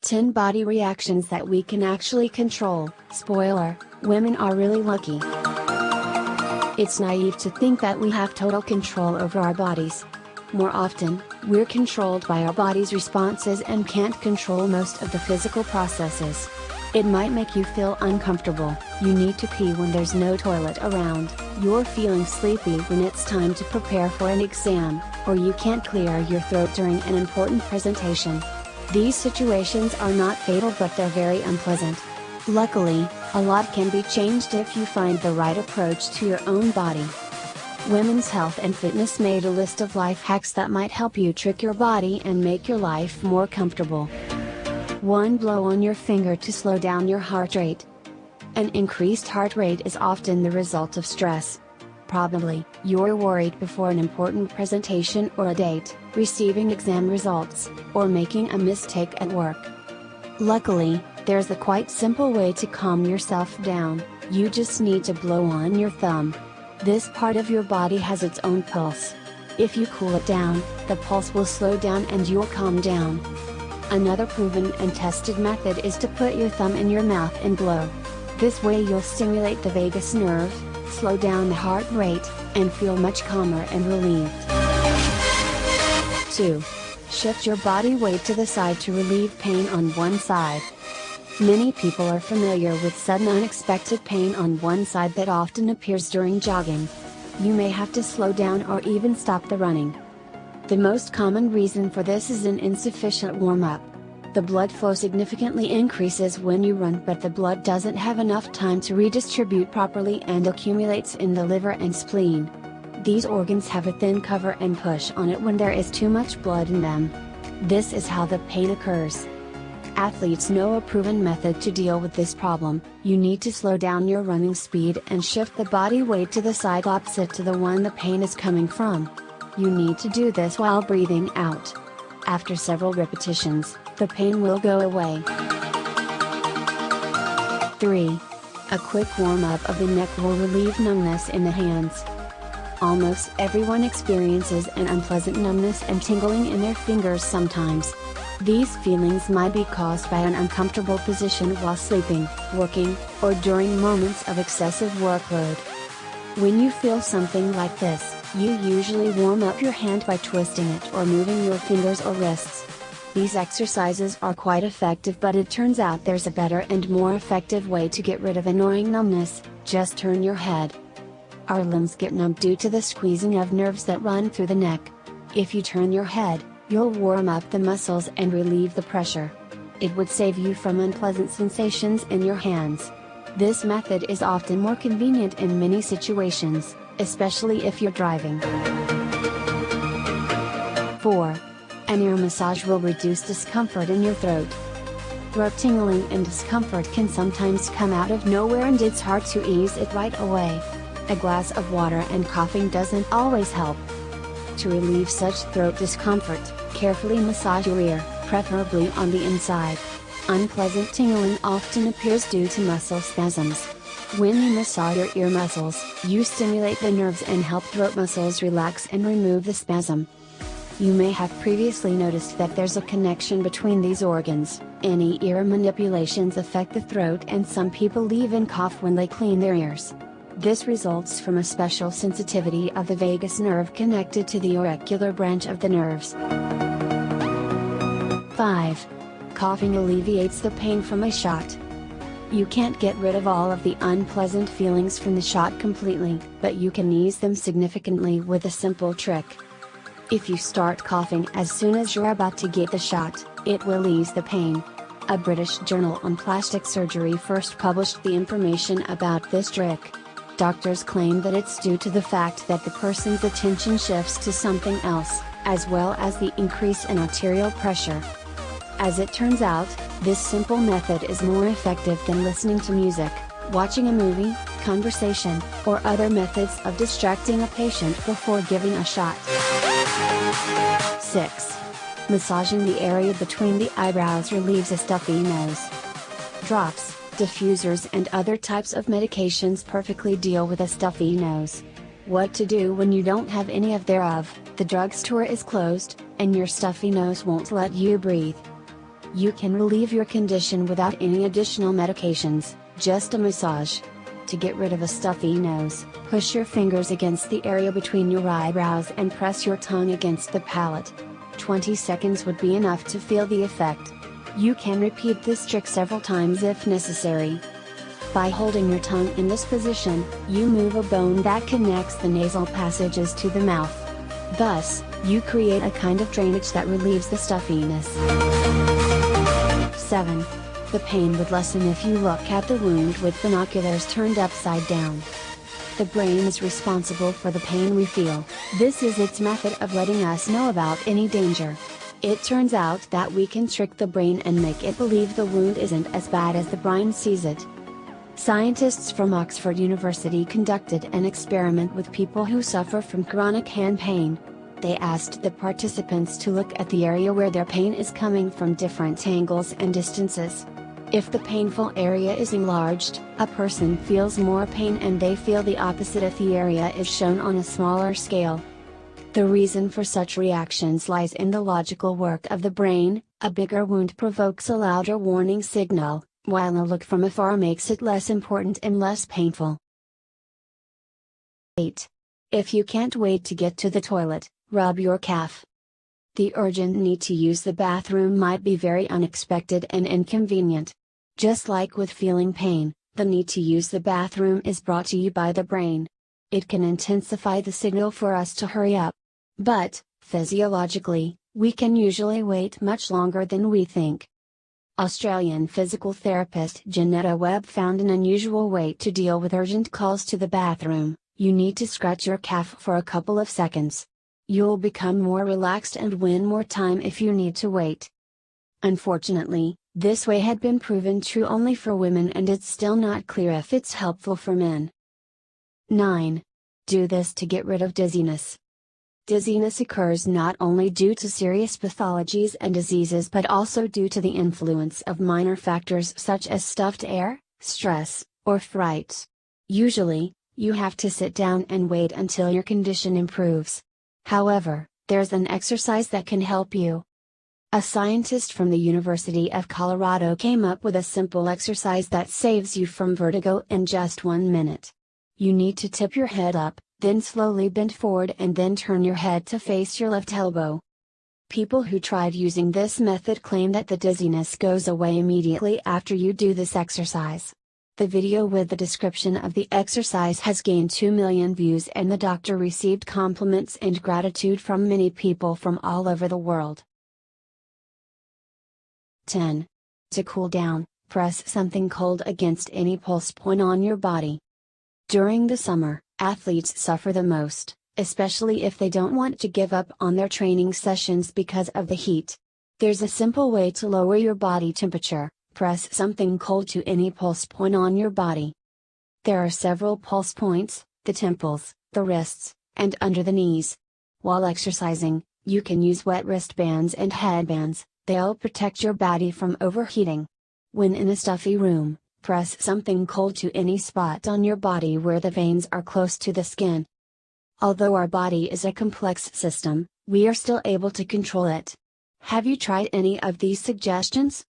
10 body reactions that we can actually control. Spoiler: women are really lucky. It's naive to think that we have total control over our bodies. More often, we're controlled by our body's responses and can't control most of the physical processes. It might make you feel uncomfortable, you need to pee when there's no toilet around, you're feeling sleepy when it's time to prepare for an exam, or you can't clear your throat during an important presentation. These situations are not fatal, but they're very unpleasant. Luckily, a lot can be changed if you find the right approach to your own body. Women's Health and Fitness made a list of life hacks that might help you trick your body and make your life more comfortable. 1. Blow on your finger to slow down your heart rate. An increased heart rate is often the result of stress. Probably, you're worried before an important presentation or a date, receiving exam results, or making a mistake at work. Luckily, there's a quite simple way to calm yourself down: you just need to blow on your thumb. This part of your body has its own pulse. If you cool it down, the pulse will slow down and you'll calm down. Another proven and tested method is to put your thumb in your mouth and blow. This way you'll stimulate the vagus nerve, slow down the heart rate, and feel much calmer and relieved. 2. Shift your body weight to the side to relieve pain on one side. Many people are familiar with sudden unexpected pain on one side that often appears during jogging. You may have to slow down or even stop the running. The most common reason for this is an insufficient warm-up. The blood flow significantly increases when you run, but the blood doesn't have enough time to redistribute properly and accumulates in the liver and spleen. These organs have a thin cover and push on it when there is too much blood in them. This is how the pain occurs. Athletes know a proven method to deal with this problem: you need to slow down your running speed and shift the body weight to the side opposite to the one the pain is coming from. You need to do this while breathing out. After several repetitions, the pain will go away. 3. A quick warm-up of the neck will relieve numbness in the hands. Almost everyone experiences an unpleasant numbness and tingling in their fingers sometimes. These feelings might be caused by an uncomfortable position while sleeping, working, or during moments of excessive workload. When you feel something like this, you usually warm up your hand by twisting it or moving your fingers or wrists. These exercises are quite effective, but it turns out there's a better and more effective way to get rid of annoying numbness: just turn your head. Our limbs get numb due to the squeezing of nerves that run through the neck. If you turn your head, you'll warm up the muscles and relieve the pressure. It would save you from unpleasant sensations in your hands. This method is often more convenient in many situations, especially if you're driving. 4. An ear massage will reduce discomfort in your throat. Throat tingling and discomfort can sometimes come out of nowhere, and it's hard to ease it right away. A glass of water and coughing doesn't always help. To relieve such throat discomfort, carefully massage your ear, preferably on the inside. Unpleasant tingling often appears due to muscle spasms. When you massage your ear muscles, you stimulate the nerves and help throat muscles relax and remove the spasm. You may have previously noticed that there's a connection between these organs. Any ear manipulations affect the throat, and some people even cough when they clean their ears. This results from a special sensitivity of the vagus nerve connected to the auricular branch of the nerves. 5. Coughing alleviates the pain from a shot. You can't get rid of all of the unpleasant feelings from the shot completely, but you can ease them significantly with a simple trick. If you start coughing as soon as you're about to get the shot, it will ease the pain. A British journal on plastic surgery first published the information about this trick. Doctors claim that it's due to the fact that the person's attention shifts to something else, as well as the increase in arterial pressure. As it turns out, this simple method is more effective than listening to music, watching a movie, conversation, or other methods of distracting a patient before giving a shot. 6. Massaging the area between the eyebrows relieves a stuffy nose. Drops, diffusers and other types of medications perfectly deal with a stuffy nose. What to do when you don't have any of thereof? The drugstore is closed, and your stuffy nose won't let you breathe. You can relieve your condition without any additional medications, just a massage. To get rid of a stuffy nose, push your fingers against the area between your eyebrows and press your tongue against the palate. 20 seconds would be enough to feel the effect. You can repeat this trick several times if necessary. By holding your tongue in this position, you move a bone that connects the nasal passages to the mouth. Thus, you create a kind of drainage that relieves the stuffiness. 7. The pain would lessen if you look at the wound with binoculars turned upside down. The brain is responsible for the pain we feel. This is its method of letting us know about any danger. It turns out that we can trick the brain and make it believe the wound isn't as bad as the brain sees it. Scientists from Oxford University conducted an experiment with people who suffer from chronic hand pain. They asked the participants to look at the area where their pain is coming from different angles and distances. If the painful area is enlarged, a person feels more pain and they feel the opposite if the area is shown on a smaller scale. The reason for such reactions lies in the logical work of the brain. A bigger wound provokes a louder warning signal, while a look from afar makes it less important and less painful. 8. If you can't wait to get to the toilet, rub your calf. The urgent need to use the bathroom might be very unexpected and inconvenient. Just like with feeling pain, the need to use the bathroom is brought to you by the brain. It can intensify the signal for us to hurry up. But, physiologically, we can usually wait much longer than we think. Australian physical therapist Janetta Webb found an unusual way to deal with urgent calls to the bathroom. You need to scratch your calf for a couple of seconds. You'll become more relaxed and win more time if you need to wait. Unfortunately, this way had been proven true only for women and it's still not clear if it's helpful for men. 9. Do this to get rid of dizziness. Dizziness occurs not only due to serious pathologies and diseases but also due to the influence of minor factors such as stuffed air, stress, or fright. Usually, you have to sit down and wait until your condition improves. However, there's an exercise that can help you. A scientist from the University of Colorado came up with a simple exercise that saves you from vertigo in just 1 minute. You need to tip your head up, then slowly bend forward and then turn your head to face your left elbow. People who tried using this method claim that the dizziness goes away immediately after you do this exercise. The video with the description of the exercise has gained 2 million views and the doctor received compliments and gratitude from many people from all over the world. 10. To cool down, press something cold against any pulse point on your body. During the summer, athletes suffer the most, especially if they don't want to give up on their training sessions because of the heat. There's a simple way to lower your body temperature. Press something cold to any pulse point on your body. There are several pulse points: the temples, the wrists, and under the knees. While exercising, you can use wet wristbands and headbands, they'll protect your body from overheating. When in a stuffy room, press something cold to any spot on your body where the veins are close to the skin. Although our body is a complex system, we are still able to control it. Have you tried any of these suggestions?